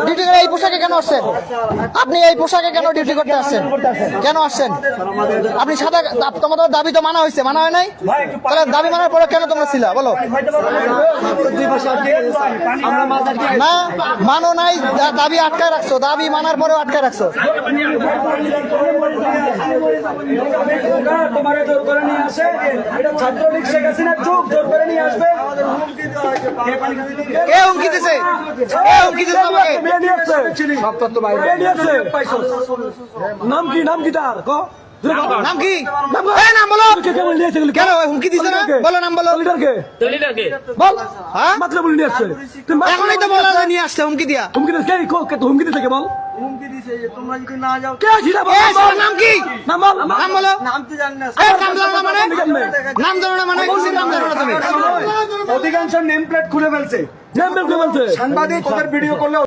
Duty করে এই পোশাকে কেন আসছেন? আপনি এই পোশাকে কেন ডিউটি করতে আসছেন? কেন আসছেন? আপনি সাদা, তোমাদের দাবি তো মানা হয়েছে, মানা হয় নাই? তাহলে দাবি মানার পরে কেন তোমরা ছিল বলো? না মানো নাই, দাবি আটকায় রাখছো, দাবি মানার পরেও আটকায় রাখছো। কে হুমকি দিছে? কে হুমকি দিছে আমাকে? নাম কি? নাম কি তার? নাম কি? নাম বলো। কেন হুমকি দিছে না? বলো নাম বলো। বল। হ্যাঁ মাত্র বলে নিয়ে আসছে। এখনই তো বলা নিয়ে আসছে হুমকি দিয়া। হুমকি দিচ্ছে হুমকি দিচ্ছে কে বল? হুমকি দিছে যে তোমরা যদি না যাও। কে ছিল? নাম কি? নাম বল। নাম বলো। নাম তো জানি না। নাম জানো না মানে? নাম জানো না মানে? কিসের নাম জানো না তুমি? অধিকাংশ নেম প্লেট খুলে ফেলছে। বলছে সাংবাদিক ওদের ভিডিও করলে